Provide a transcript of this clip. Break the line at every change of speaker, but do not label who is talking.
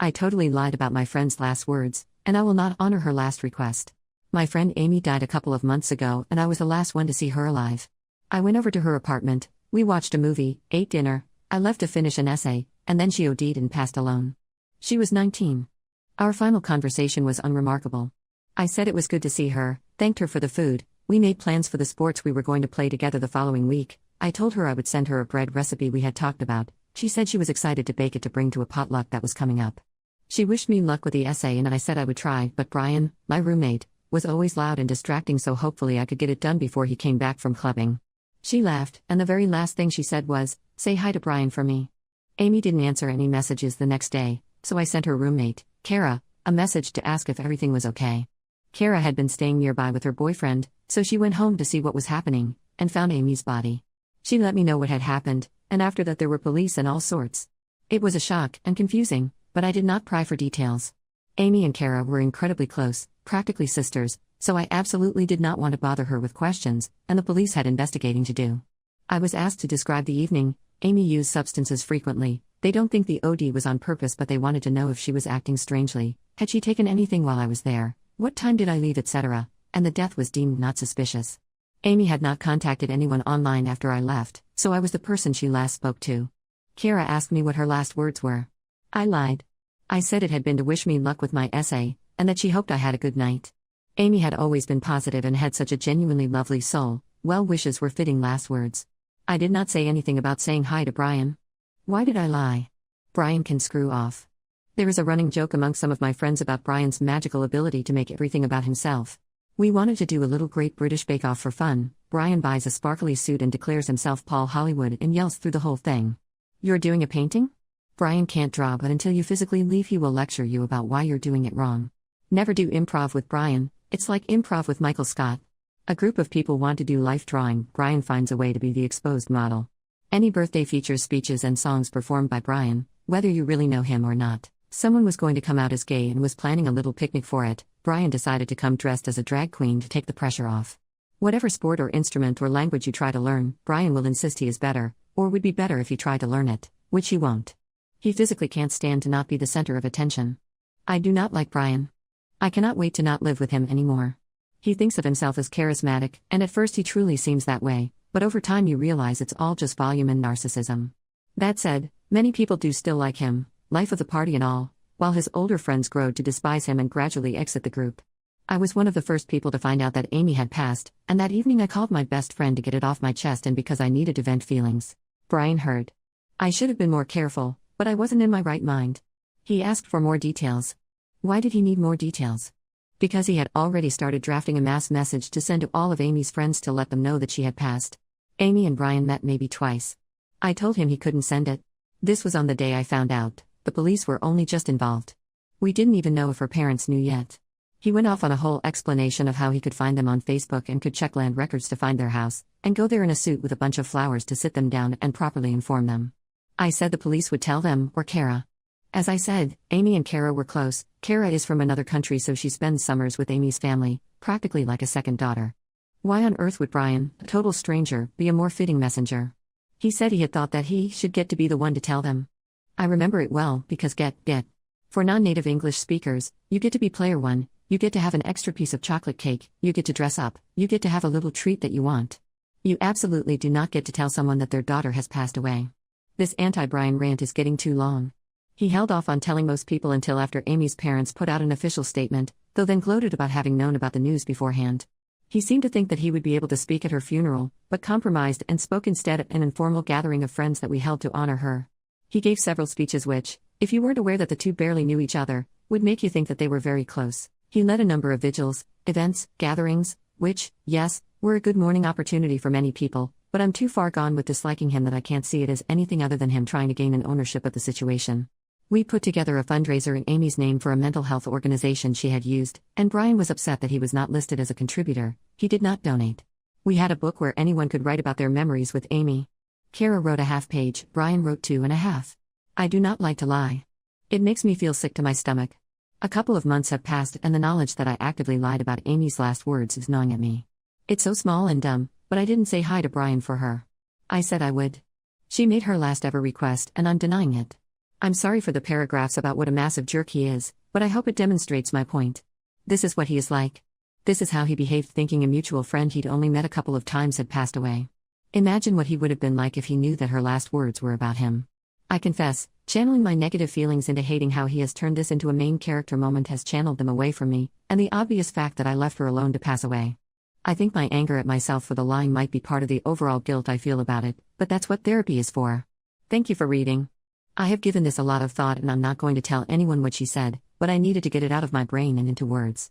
I totally lied about my friend's last words, and I will not honor her last request. My friend Amy died a couple of months ago, and I was the last one to see her alive. I went over to her apartment, we watched a movie, ate dinner, I left to finish an essay, and then she OD'd and passed alone. She was 19. Our final conversation was unremarkable. I said it was good to see her, thanked her for the food, we made plans for the sports we were going to play together the following week. I told her I would send her a bread recipe we had talked about. She said she was excited to bake it to bring to a potluck that was coming up. She wished me luck with the essay and I said I would try, but Brian, my roommate, was always loud and distracting, so hopefully I could get it done before he came back from clubbing. She laughed, and the very last thing she said was, "Say hi to Brian for me." Amy didn't answer any messages the next day, so I sent her roommate, Kara, a message to ask if everything was okay. Kara had been staying nearby with her boyfriend, so she went home to see what was happening, and found Amy's body. She let me know what had happened, and after that there were police and all sorts. It was a shock and confusing, but I did not pry for details. Amy and Kara were incredibly close, practically sisters, so I absolutely did not want to bother her with questions, and the police had investigating to do. I was asked to describe the evening. Amy used substances frequently. They don't think the OD was on purpose, but they wanted to know if she was acting strangely, had she taken anything while I was there, what time did I leave, etc., and the death was deemed not suspicious. Amy had not contacted anyone online after I left, so I was the person she last spoke to. Kara asked me what her last words were. I lied. I said it had been to wish me luck with my essay, and that she hoped I had a good night. Amy had always been positive and had such a genuinely lovely soul. Well wishes were fitting last words. I did not say anything about saying hi to Brian. Why did I lie? Brian can screw off. There is a running joke among some of my friends about Brian's magical ability to make everything about himself. We wanted to do a little Great British Bake Off for fun. Brian buys a sparkly suit and declares himself Paul Hollywood and yells through the whole thing. "You're doing a painting?" Brian can't draw, but until you physically leave he will lecture you about why you're doing it wrong. Never do improv with Brian, it's like improv with Michael Scott. A group of people want to do life drawing, Brian finds a way to be the exposed model. Any birthday features speeches and songs performed by Brian, whether you really know him or not. Someone was going to come out as gay and was planning a little picnic for it. Brian decided to come dressed as a drag queen to take the pressure off. Whatever sport or instrument or language you try to learn, Brian will insist he is better, or would be better if he tried to learn it, which he won't. He physically can't stand to not be the center of attention. I do not like Brian. I cannot wait to not live with him anymore. He thinks of himself as charismatic, and at first he truly seems that way, but over time you realize it's all just volume and narcissism. That said, many people do still like him, life of the party and all, while his older friends grow to despise him and gradually exit the group. I was one of the first people to find out that Amy had passed, and that evening I called my best friend to get it off my chest and because I needed to vent feelings. Brian heard. I should have been more careful, but I wasn't in my right mind. He asked for more details. Why did he need more details? Because he had already started drafting a mass message to send to all of Amy's friends to let them know that she had passed. Amy and Brian met maybe twice. I told him he couldn't send it. This was on the day I found out. The police were only just involved. We didn't even know if her parents knew yet. He went off on a whole explanation of how he could find them on Facebook and could check land records to find their house, and go there in a suit with a bunch of flowers to sit them down and properly inform them. I said the police would tell them, or Kara. As I said, Amy and Kara were close. Kara is from another country, so she spends summers with Amy's family, practically like a second daughter. Why on earth would Brian, a total stranger, be a more fitting messenger? He said he had thought that he should get to be the one to tell them. I remember it well, because get. For non-native English speakers, you get to be player one, you get to have an extra piece of chocolate cake, you get to dress up, you get to have a little treat that you want. You absolutely do not get to tell someone that their daughter has passed away. This anti-Brian rant is getting too long. He held off on telling most people until after Amy's parents put out an official statement, though then gloated about having known about the news beforehand. He seemed to think that he would be able to speak at her funeral, but compromised and spoke instead at an informal gathering of friends that we held to honor her. He gave several speeches which, if you weren't aware that the two barely knew each other, would make you think that they were very close. He led a number of vigils, events, gatherings, which, yes, were a good mourning opportunity for many people, but I'm too far gone with disliking him that I can't see it as anything other than him trying to gain an ownership of the situation. We put together a fundraiser in Amy's name for a mental health organization she had used, and Brian was upset that he was not listed as a contributor. He did not donate. We had a book where anyone could write about their memories with Amy. Kara wrote a half-page, Brian wrote 2.5. I do not like to lie. It makes me feel sick to my stomach. A couple of months have passed and the knowledge that I actively lied about Amy's last words is gnawing at me. It's so small and dumb, but I didn't say hi to Brian for her. I said I would. She made her last ever request and I'm denying it. I'm sorry for the paragraphs about what a massive jerk he is, but I hope it demonstrates my point. This is what he is like. This is how he behaved, thinking a mutual friend he'd only met a couple of times had passed away. Imagine what he would have been like if he knew that her last words were about him. I confess, channeling my negative feelings into hating how he has turned this into a main character moment has channeled them away from me, and the obvious fact that I left her alone to pass away. I think my anger at myself for the lying might be part of the overall guilt I feel about it, but that's what therapy is for. Thank you for reading. I have given this a lot of thought and I'm not going to tell anyone what she said, but I needed to get it out of my brain and into words.